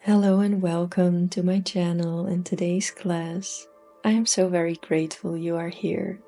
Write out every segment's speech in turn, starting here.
Hello and welcome to my channel and today's class. I am so very grateful you are here.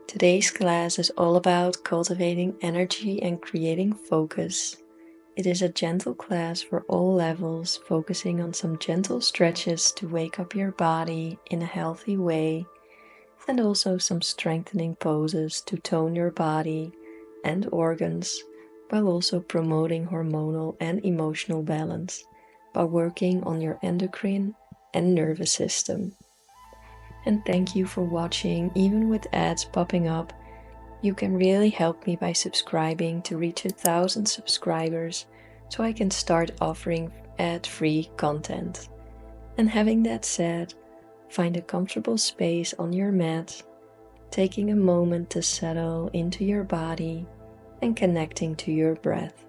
Today's class is all about cultivating energy and creating focus. It is a gentle class for all levels, focusing on some gentle stretches to wake up your body in a healthy way, and also some strengthening poses to tone your body and organs, while also promoting hormonal and emotional balance by working on your endocrine and nervous system. And thank you for watching. Even with ads popping up, you can really help me by subscribing to reach 1,000 subscribers so I can start offering ad-free content. And having that said, find a comfortable space on your mat, taking a moment to settle into your body and connecting to your breath.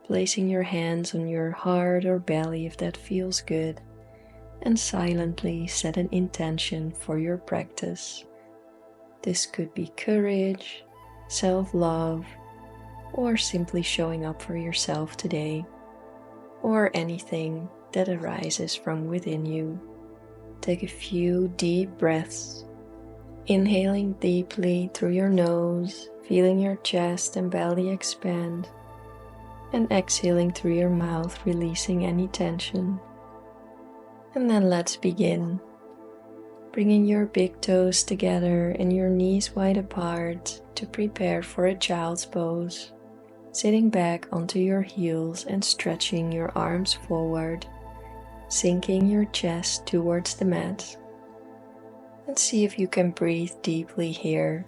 Placing your hands on your heart or belly if that feels good, and silently set an intention for your practice. This could be courage, self-love, or simply showing up for yourself today, or anything that arises from within you. Take a few deep breaths, inhaling deeply through your nose, feeling your chest and belly expand, and exhaling through your mouth, releasing any tension. And then let's begin. Bringing your big toes together and your knees wide apart to prepare for a child's pose. Sitting back onto your heels and stretching your arms forward, sinking your chest towards the mat. And see if you can breathe deeply here,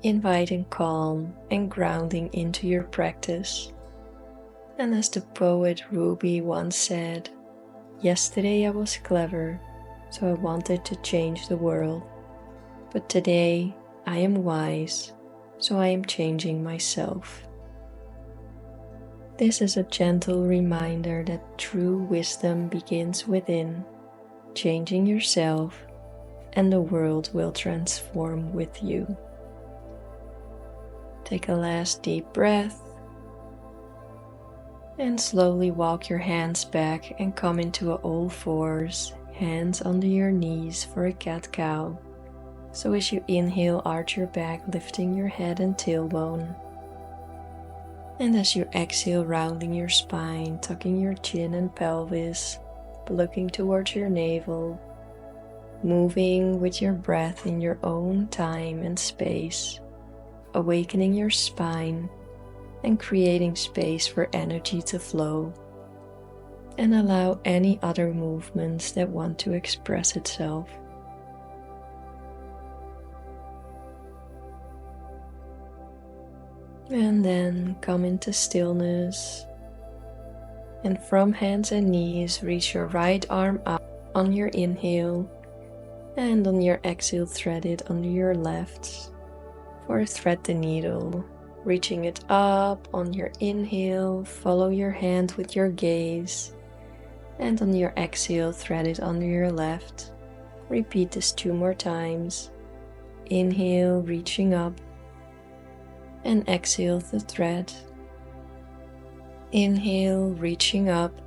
inviting calm and grounding into your practice. And as the poet Ruby once said, "Yesterday I was clever, so I wanted to change the world. But today I am wise, so I am changing myself." This is a gentle reminder that true wisdom begins within, changing yourself, and the world will transform with you. Take a last deep breath. And slowly walk your hands back and come into all fours, hands under your knees for a cat-cow. So as you inhale, arch your back, lifting your head and tailbone. And as you exhale, rounding your spine, tucking your chin and pelvis, looking towards your navel, moving with your breath in your own time and space, awakening your spine, and creating space for energy to flow, and allow any other movements that want to express itself. And then come into stillness, and from hands and knees reach your right arm up on your inhale, and on your exhale thread it under your left, or thread the needle. Reaching it up on your inhale, follow your hand with your gaze, and on your exhale, thread it under your left. Repeat this 2 more times. Inhale, reaching up, and exhale the thread. Inhale, reaching up,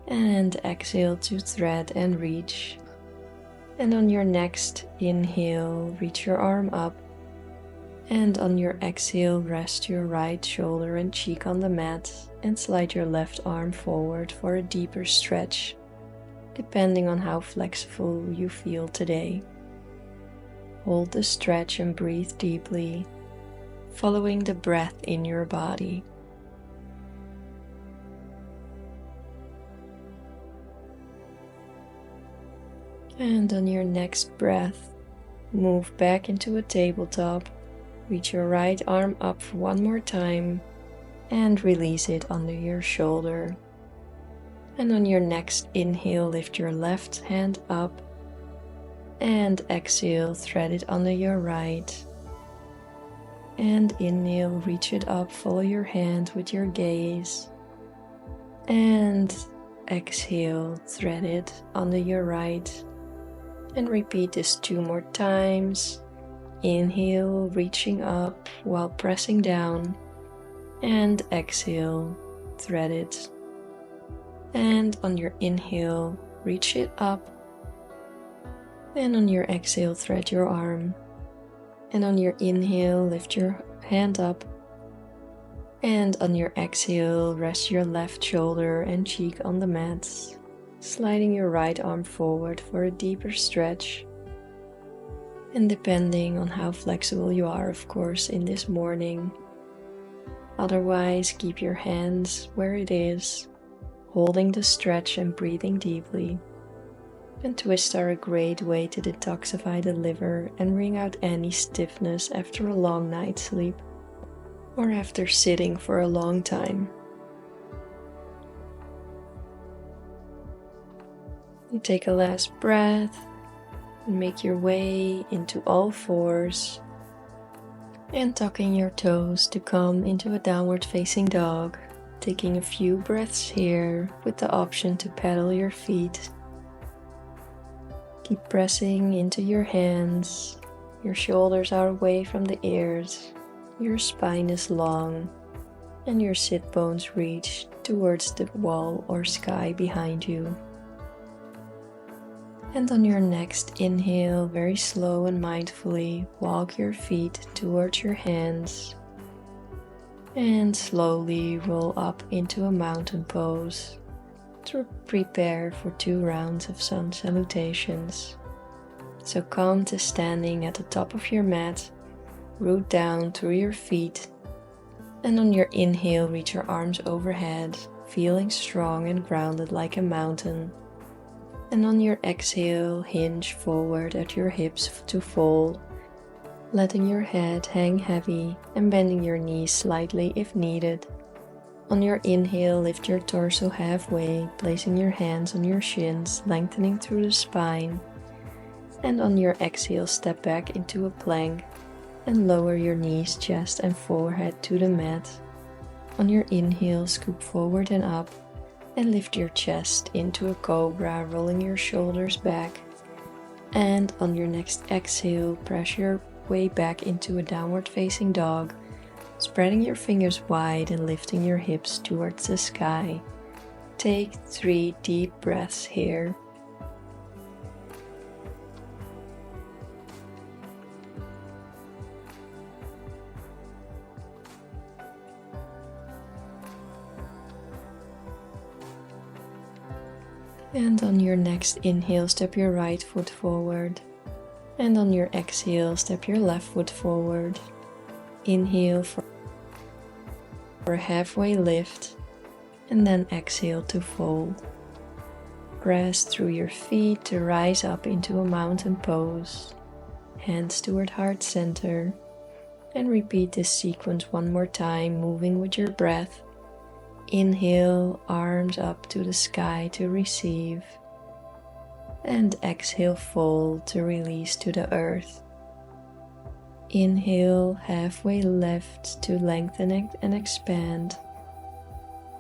and exhale to thread and reach. And on your next inhale, reach your arm up. And on your exhale, rest your right shoulder and cheek on the mat and slide your left arm forward for a deeper stretch, depending on how flexible you feel today. Hold the stretch and breathe deeply, following the breath in your body. And on your next breath, move back into a tabletop. Reach your right arm up for 1 more time and release it under your shoulder. And on your next inhale, lift your left hand up, and exhale, thread it under your right. And inhale, reach it up, follow your hand with your gaze. And exhale, thread it under your right. And repeat this 2 more times. Inhale, reaching up while pressing down, and exhale, thread it. And on your inhale, reach it up. And on your exhale, thread your arm. And on your inhale, lift your hand up. And on your exhale, rest your left shoulder and cheek on the mat, sliding your right arm forward for a deeper stretch. And depending on how flexible you are, of course, in this morning. Otherwise, keep your hands where it is, holding the stretch and breathing deeply. And twists are a great way to detoxify the liver and wring out any stiffness after a long night's sleep or after sitting for a long time. You take a last breath and make your way into all fours and tucking your toes to come into a downward facing dog, taking a few breaths here with the option to pedal your feet. Keep pressing into your hands, your shoulders are away from the ears, your spine is long, and your sit bones reach towards the wall or sky behind you. And on your next inhale, very slow and mindfully, walk your feet towards your hands and slowly roll up into a mountain pose to prepare for 2 rounds of sun salutations. So come to standing at the top of your mat, root down through your feet, and on your inhale, reach your arms overhead, feeling strong and grounded like a mountain. And on your exhale, hinge forward at your hips to fold, letting your head hang heavy and bending your knees slightly if needed. On your inhale, lift your torso halfway, placing your hands on your shins, lengthening through the spine. And on your exhale, step back into a plank and lower your knees, chest and forehead to the mat. On your inhale, scoop forward and up. And lift your chest into a cobra, rolling your shoulders back. And on your next exhale, press your way back into a downward facing dog, spreading your fingers wide and lifting your hips towards the sky. Take 3 deep breaths here. And on your next inhale, step your right foot forward. And on your exhale, step your left foot forward. Inhale for a halfway lift, and then exhale to fold. Press through your feet to rise up into a mountain pose. Hands toward heart center. And repeat this sequence one more time, moving with your breath. Inhale, arms up to the sky to receive. And exhale, fold to release to the earth. Inhale, halfway lift to lengthen and expand.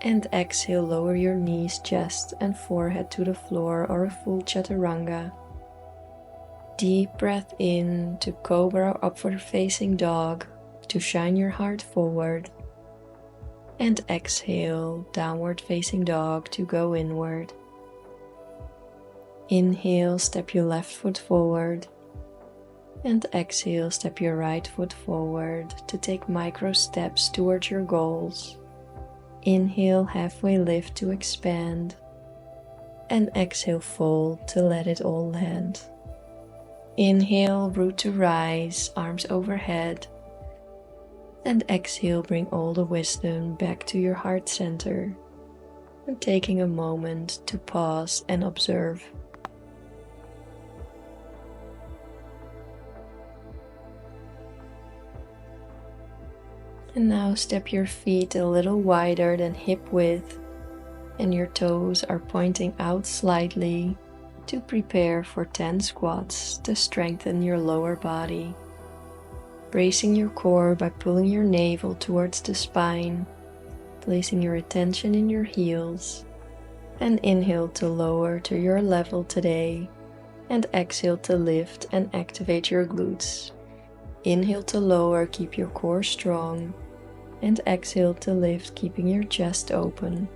And exhale, lower your knees, chest and forehead to the floor or a full chaturanga. Deep breath in to cobra, upward facing dog, to shine your heart forward. And exhale, downward facing dog to go inward. Inhale, step your left foot forward. And exhale, step your right foot forward to take micro steps towards your goals. Inhale, halfway lift to expand. And exhale, fold to let it all land. Inhale, root to rise, arms overhead. And exhale, bring all the wisdom back to your heart center. And taking a moment to pause and observe. And now step your feet a little wider than hip width, and your toes are pointing out slightly to prepare for 10 squats to strengthen your lower body. Bracing your core by pulling your navel towards the spine, placing your attention in your heels, and inhale to lower to your level today, and exhale to lift and activate your glutes. Inhale to lower, keep your core strong, and exhale to lift, keeping your chest open.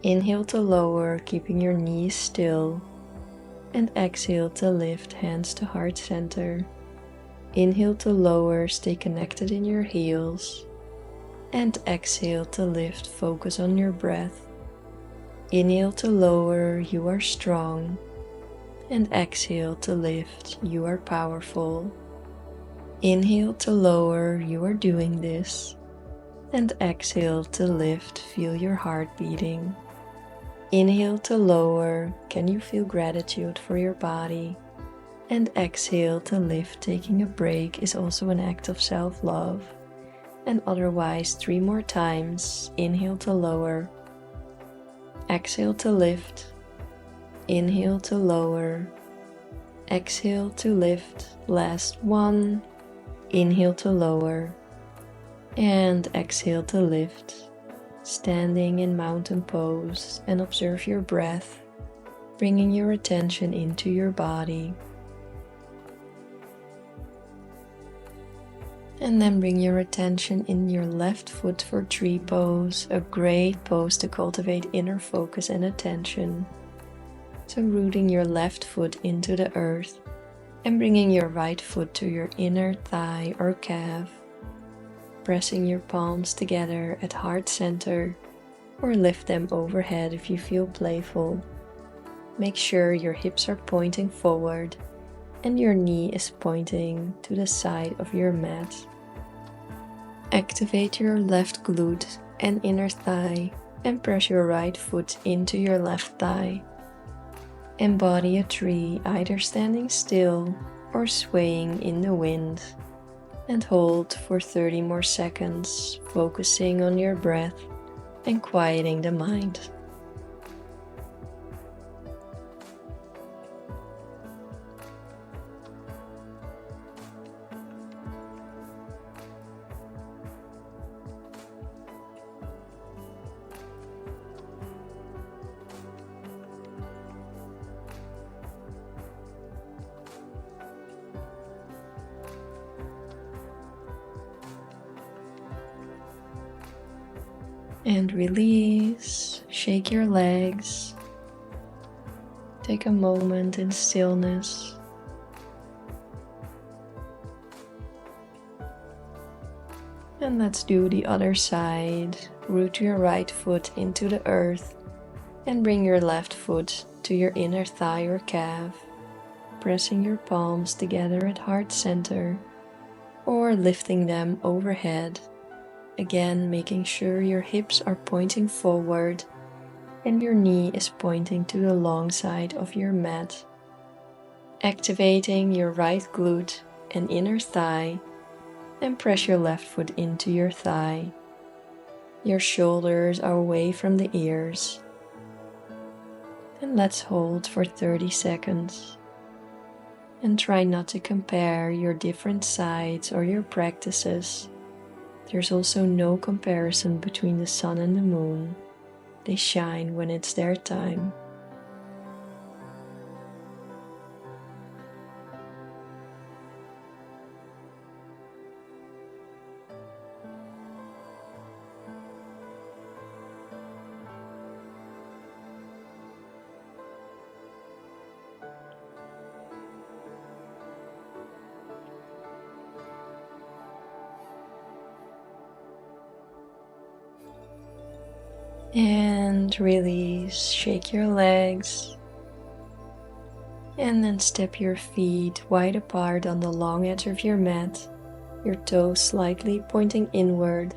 Inhale to lower, keeping your knees still. And exhale to lift, hands to heart center. Inhale to lower, stay connected in your heels. And exhale to lift, focus on your breath. Inhale to lower, you are strong. And exhale to lift, you are powerful. Inhale to lower, you are doing this. And exhale to lift, feel your heart beating. Inhale to lower, can you feel gratitude for your body? And exhale to lift, taking a break is also an act of self-love. And otherwise 3 more times. Inhale to lower. Exhale to lift. Inhale to lower. Exhale to lift. Last one. Inhale to lower. And exhale to lift. Standing in mountain pose and observe your breath, bringing your attention into your body. And then bring your attention in your left foot for tree pose, a great pose to cultivate inner focus and attention. So rooting your left foot into the earth and bringing your right foot to your inner thigh or calf. Pressing your palms together at heart center or lift them overhead if you feel playful. Make sure your hips are pointing forward and your knee is pointing to the side of your mat. Activate your left glute and inner thigh and press your right foot into your left thigh. Embody a tree, either standing still or swaying in the wind. And hold for 30 more seconds, focusing on your breath and quieting the mind. And release, shake your legs, take a moment in stillness. And let's do the other side. Root your right foot into the earth and bring your left foot to your inner thigh or calf, pressing your palms together at heart center or lifting them overhead. Again, making sure your hips are pointing forward and your knee is pointing to the long side of your mat. Activating your right glute and inner thigh and press your left foot into your thigh. Your shoulders are away from the ears. And let's hold for 30 seconds. And try not to compare your different sides or your practices. There's also no comparison between the sun and the moon. They shine when it's their time. And release, shake your legs, and then step your feet wide apart on the long edge of your mat, your toes slightly pointing inward,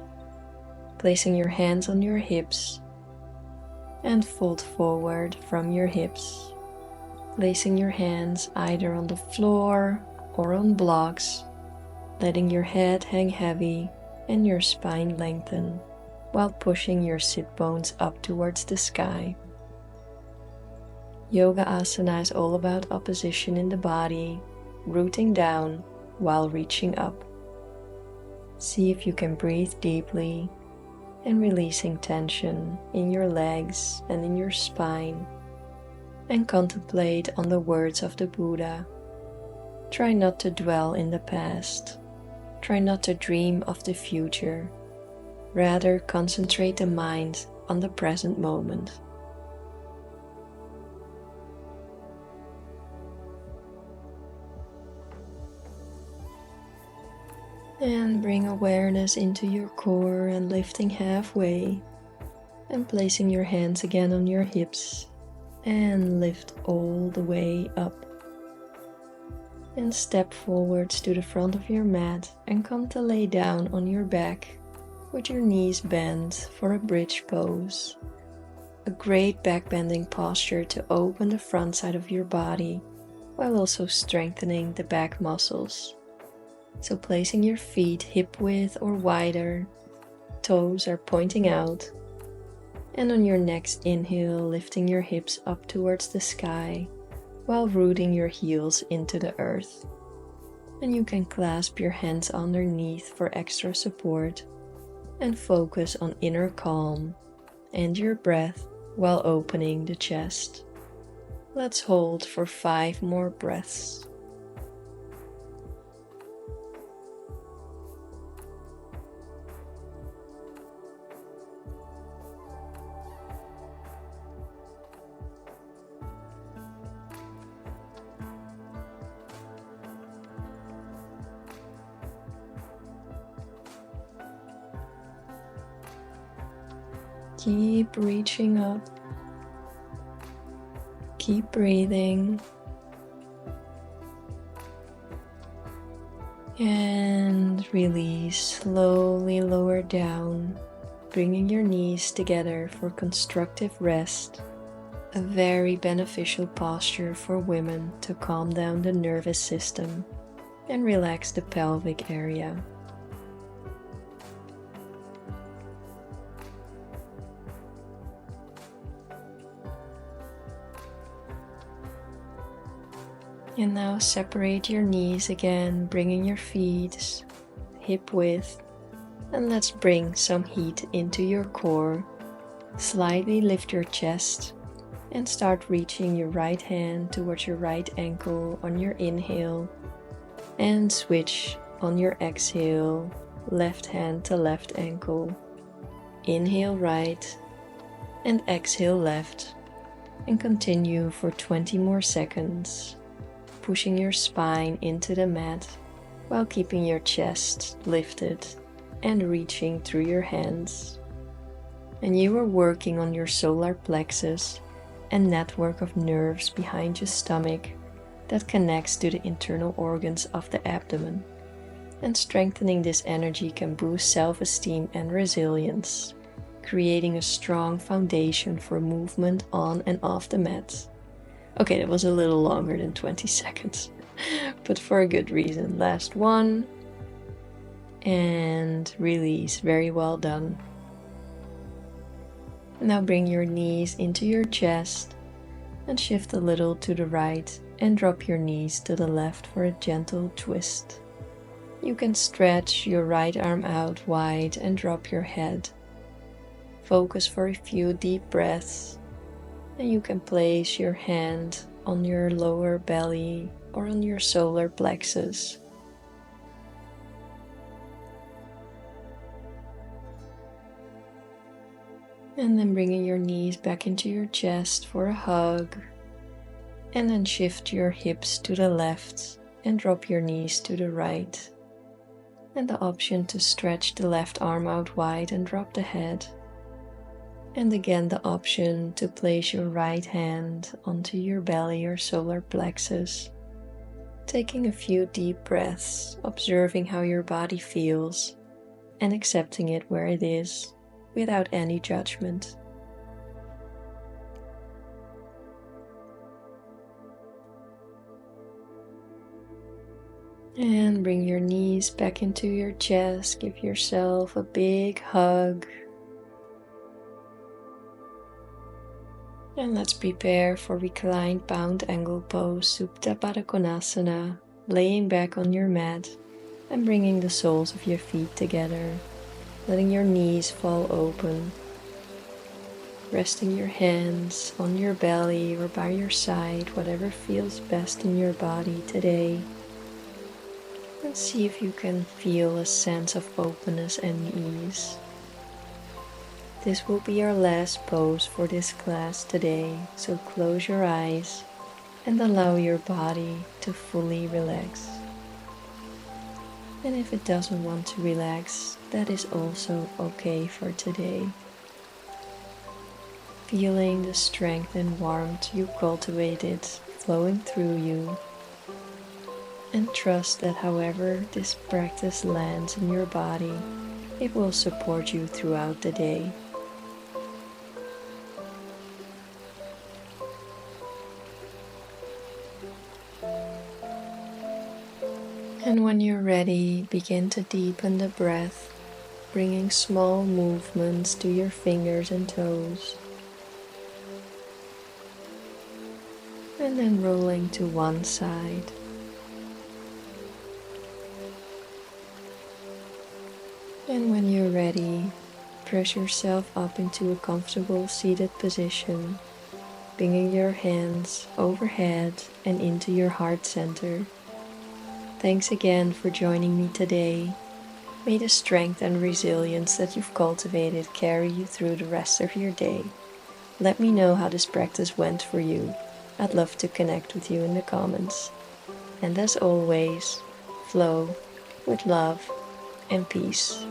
placing your hands on your hips, and fold forward from your hips, placing your hands either on the floor or on blocks, letting your head hang heavy and your spine lengthen, while pushing your sit bones up towards the sky. Yoga asana is all about opposition in the body, rooting down while reaching up. See if you can breathe deeply and releasing tension in your legs and in your spine, and contemplate on the words of the Buddha. Try not to dwell in the past. Try not to dream of the future. Rather, concentrate the mind on the present moment. And bring awareness into your core and lifting halfway and placing your hands again on your hips and lift all the way up. And step forwards to the front of your mat and come to lay down on your back with your knees bent for a bridge pose. A great back bending posture to open the front side of your body while also strengthening the back muscles. So placing your feet hip width or wider, toes are pointing out, and on your next inhale lifting your hips up towards the sky while rooting your heels into the earth. And you can clasp your hands underneath for extra support and focus on inner calm and your breath while opening the chest. Let's hold for 5 more breaths. Keep reaching up. Keep breathing. And release, slowly lower down, bringing your knees together for constructive rest. A very beneficial posture for women to calm down the nervous system and relax the pelvic area. And now separate your knees again, bringing your feet hip width. And let's bring some heat into your core. Slightly lift your chest and start reaching your right hand towards your right ankle on your inhale. And switch on your exhale, left hand to left ankle. Inhale right and exhale left. And continue for 20 more seconds. Pushing your spine into the mat while keeping your chest lifted and reaching through your hands. And you are working on your solar plexus and network of nerves behind your stomach that connects to the internal organs of the abdomen. And strengthening this energy can boost self-esteem and resilience, creating a strong foundation for movement on and off the mat. Okay, that was a little longer than 20 seconds, but for a good reason. Last one, and release. Very well done. Now bring your knees into your chest and shift a little to the right and drop your knees to the left for a gentle twist. You can stretch your right arm out wide and drop your head. Focus for a few deep breaths. And you can place your hand on your lower belly or on your solar plexus. And then bringing your knees back into your chest for a hug. And then shift your hips to the left and drop your knees to the right. And the option to stretch the left arm out wide and drop the head. And again the option to place your right hand onto your belly or solar plexus. Taking a few deep breaths, observing how your body feels and accepting it where it is without any judgment. And bring your knees back into your chest. Give yourself a big hug. And let's prepare for reclined bound angle pose, Supta Pada Konasana, laying back on your mat and bringing the soles of your feet together, letting your knees fall open, resting your hands on your belly or by your side, whatever feels best in your body today. And see if you can feel a sense of openness and ease. This will be our last pose for this class today, so close your eyes and allow your body to fully relax. And if it doesn't want to relax, that is also okay for today. Feeling the strength and warmth you cultivated flowing through you. And trust that however this practice lands in your body, it will support you throughout the day. And when you're ready, begin to deepen the breath, bringing small movements to your fingers and toes. And then rolling to one side. And when you're ready, press yourself up into a comfortable seated position, bringing your hands overhead and into your heart center. Thanks again for joining me today. May the strength and resilience that you've cultivated carry you through the rest of your day. Let me know how this practice went for you. I'd love to connect with you in the comments. And as always, flow with love and peace.